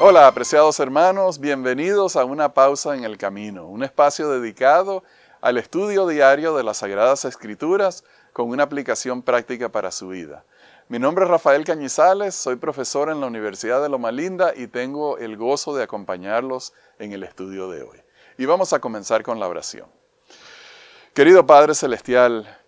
Hola, apreciados hermanos, bienvenidos a Una Pausa en el Camino, un espacio dedicado al estudio diario de las Sagradas Escrituras con una aplicación práctica para su vida. Mi nombre es Rafael Cañizales, soy profesor en la Universidad de Loma Linda y tengo el gozo de acompañarlos en el estudio de hoy. Y vamos a comenzar con la oración. Querido Padre Celestial,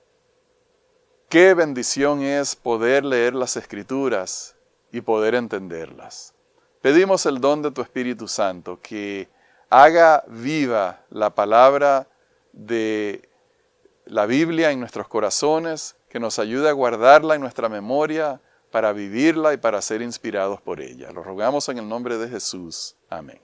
qué bendición es poder leer las Escrituras y poder entenderlas. Pedimos el don de tu Espíritu Santo que haga viva la palabra de la Biblia en nuestros corazones, que nos ayude a guardarla en nuestra memoria para vivirla y para ser inspirados por ella. Lo rogamos en el nombre de Jesús. Amén.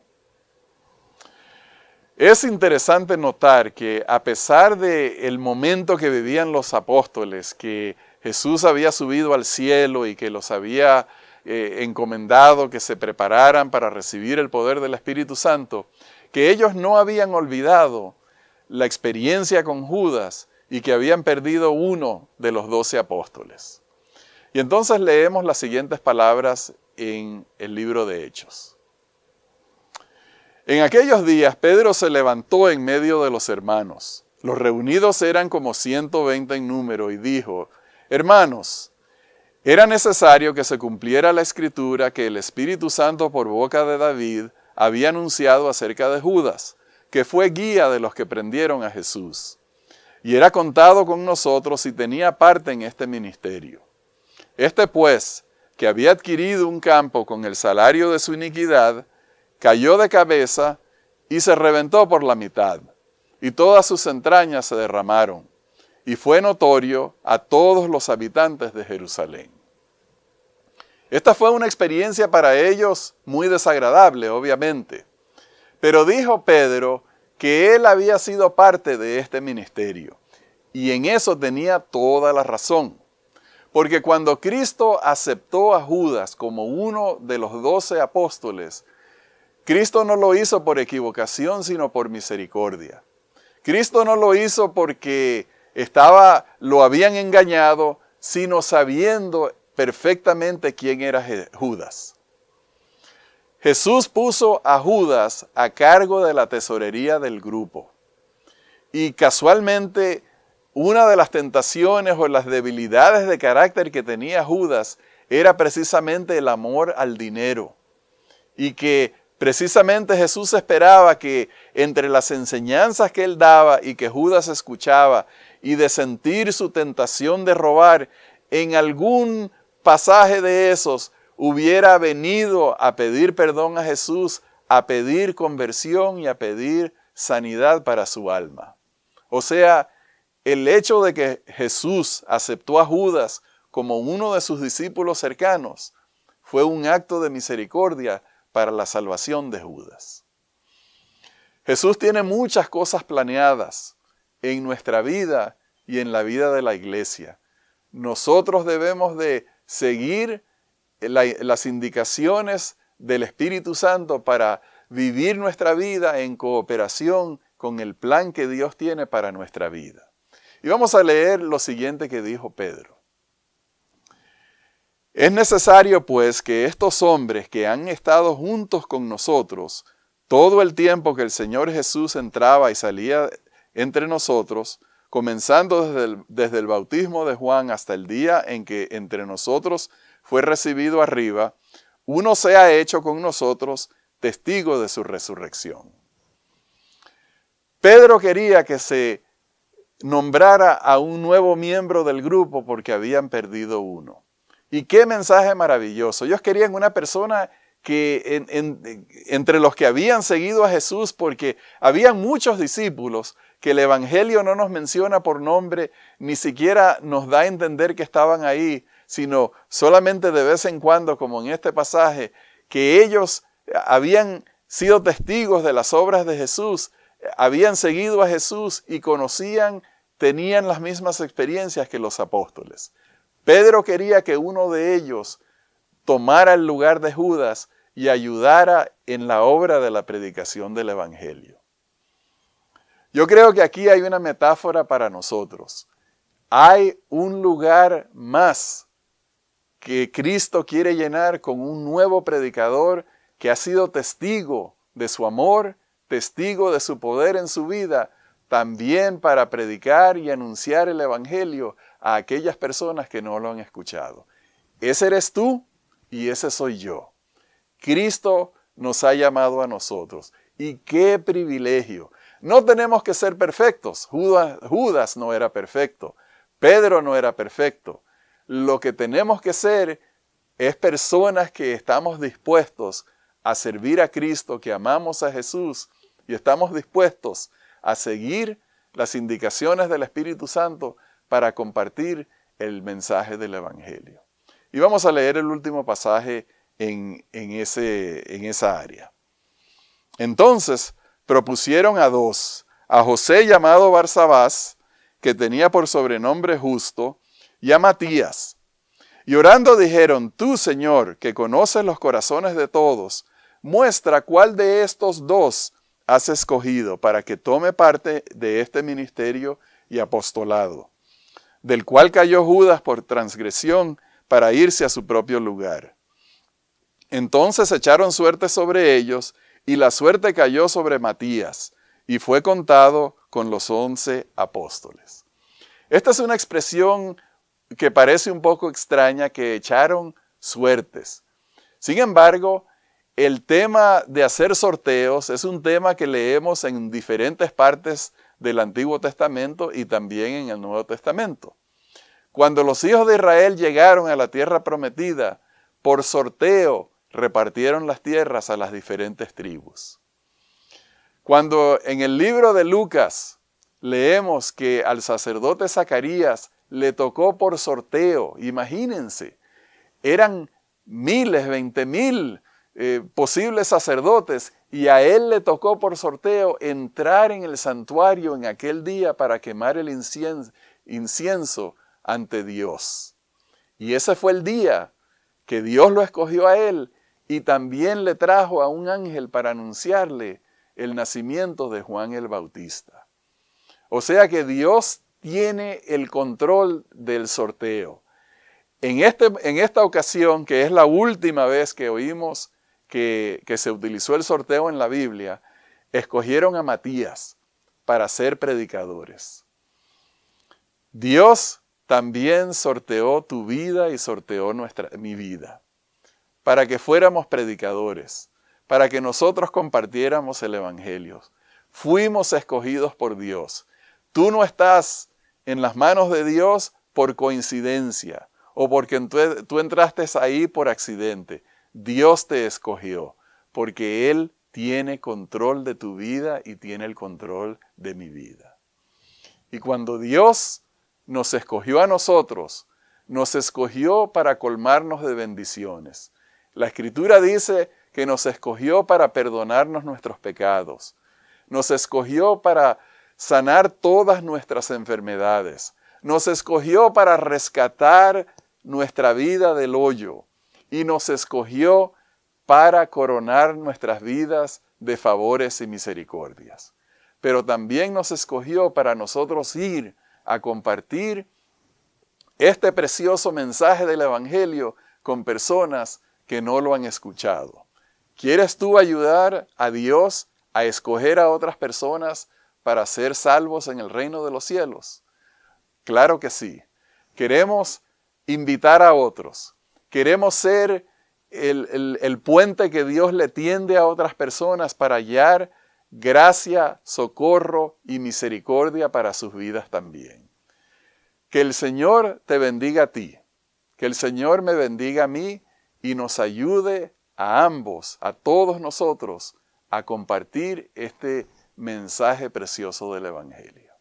Es interesante notar que a pesar del momento que vivían los apóstoles, que Jesús había subido al cielo y que los había encomendado que se prepararan para recibir el poder del Espíritu Santo, que ellos no habían olvidado la experiencia con Judas y que habían perdido uno de los 12 apóstoles. Y entonces leemos las siguientes palabras en el libro de Hechos. En aquellos días Pedro se levantó en medio de los hermanos. Los reunidos eran como 120 en número y dijo: Hermanos, era necesario que se cumpliera la escritura que el Espíritu Santo por boca de David había anunciado acerca de Judas, que fue guía de los que prendieron a Jesús. Y era contado con nosotros y tenía parte en este ministerio. Este pues, que había adquirido un campo con el salario de su iniquidad, cayó de cabeza y se reventó por la mitad, y todas sus entrañas se derramaron. Y fue notorio a todos los habitantes de Jerusalén. Esta fue una experiencia para ellos muy desagradable, obviamente. Pero dijo Pedro que él había sido parte de este ministerio. Y en eso tenía toda la razón. Porque cuando Cristo aceptó a Judas como uno de los 12 apóstoles, Cristo no lo hizo por equivocación, sino por misericordia. Cristo no lo hizo porque lo habían engañado, sino sabiendo perfectamente quién era Judas. Jesús puso a Judas a cargo de la tesorería del grupo. Y casualmente, una de las tentaciones o las debilidades de carácter que tenía Judas era precisamente el amor al dinero. Y que precisamente Jesús esperaba que entre las enseñanzas que él daba y que Judas escuchaba, y de sentir su tentación de robar, en algún pasaje de esos hubiera venido a pedir perdón a Jesús, a pedir conversión y a pedir sanidad para su alma. O sea, el hecho de que Jesús aceptó a Judas como uno de sus discípulos cercanos fue un acto de misericordia para la salvación de Judas. Jesús tiene muchas cosas planeadas en nuestra vida y en la vida de la iglesia. Nosotros debemos de seguir las indicaciones del Espíritu Santo para vivir nuestra vida en cooperación con el plan que Dios tiene para nuestra vida. Y vamos a leer lo siguiente que dijo Pedro. Es necesario, pues, que estos hombres que han estado juntos con nosotros todo el tiempo que el Señor Jesús entraba y salía entre nosotros, comenzando desde el bautismo de Juan hasta el día en que entre nosotros fue recibido arriba, uno sea hecho con nosotros testigo de su resurrección. Pedro quería que se nombrara a un nuevo miembro del grupo porque habían perdido uno. Y qué mensaje maravilloso. Ellos querían una persona que entre los que habían seguido a Jesús, porque habían muchos discípulos que el Evangelio no nos menciona por nombre, ni siquiera nos da a entender que estaban ahí, sino solamente de vez en cuando, como en este pasaje, que ellos habían sido testigos de las obras de Jesús habían seguido a Jesús y tenían las mismas experiencias que los apóstoles. Pedro quería que uno de ellos tomara el lugar de Judas y ayudara en la obra de la predicación del Evangelio. Yo creo que aquí hay una metáfora para nosotros. Hay un lugar más que Cristo quiere llenar con un nuevo predicador que ha sido testigo de su amor, testigo de su poder en su vida, también para predicar y anunciar el Evangelio a aquellas personas que no lo han escuchado. Ese eres tú y ese soy yo. Cristo nos ha llamado a nosotros. Y qué privilegio. No tenemos que ser perfectos. Judas no era perfecto. Pedro no era perfecto. Lo que tenemos que ser es personas que estamos dispuestos a servir a Cristo, que amamos a Jesús y estamos dispuestos a seguir las indicaciones del Espíritu Santo para compartir el mensaje del Evangelio. Y vamos a leer el último pasaje en esa área. Entonces propusieron a dos, a José llamado Barsabás, que tenía por sobrenombre Justo, y a Matías. Y orando dijeron: Tú, Señor, que conoces los corazones de todos, muestra cuál de estos dos has escogido para que tome parte de este ministerio y apostolado, del cual cayó Judas por transgresión para irse a su propio lugar. Entonces echaron suerte sobre ellos, y la suerte cayó sobre Matías, y fue contado con los 11 apóstoles. Esta es una expresión que parece un poco extraña, que echaron suertes. Sin embargo, el tema de hacer sorteos es un tema que leemos en diferentes partes del Antiguo Testamento y también en el Nuevo Testamento. Cuando los hijos de Israel llegaron a la tierra prometida, por sorteo repartieron las tierras a las diferentes tribus. Cuando en el libro de Lucas leemos que al sacerdote Zacarías le tocó por sorteo, imagínense, eran miles, 20,000 posibles sacerdotes, y a él le tocó por sorteo entrar en el santuario en aquel día para quemar el incienso ante Dios. Y ese fue el día que Dios lo escogió a él, y también le trajo a un ángel para anunciarle el nacimiento de Juan el Bautista. O sea que Dios tiene el control del sorteo. En esta ocasión, que es la última vez que oímos que se utilizó el sorteo en la Biblia, escogieron a Matías para ser predicadores. Dios también sorteó tu vida y sorteó mi vida, para que fuéramos predicadores, para que nosotros compartiéramos el Evangelio. Fuimos escogidos por Dios. Tú no estás en las manos de Dios por coincidencia o porque tú entraste ahí por accidente. Dios te escogió porque Él tiene control de tu vida y tiene el control de mi vida. Y cuando Dios nos escogió a nosotros, nos escogió para colmarnos de bendiciones. La Escritura dice que nos escogió para perdonarnos nuestros pecados. Nos escogió para sanar todas nuestras enfermedades. Nos escogió para rescatar nuestra vida del hoyo. Y nos escogió para coronar nuestras vidas de favores y misericordias. Pero también nos escogió para nosotros ir a compartir este precioso mensaje del Evangelio con personas que no lo han escuchado. ¿Quieres tú ayudar a Dios a escoger a otras personas para ser salvos en el reino de los cielos? Claro que sí. Queremos invitar a otros. Queremos ser el puente que Dios le tiende a otras personas para hallar gracia, socorro y misericordia para sus vidas también. Que el Señor te bendiga a ti. Que el Señor me bendiga a mí y nos ayude a ambos, a todos nosotros, a compartir este mensaje precioso del Evangelio.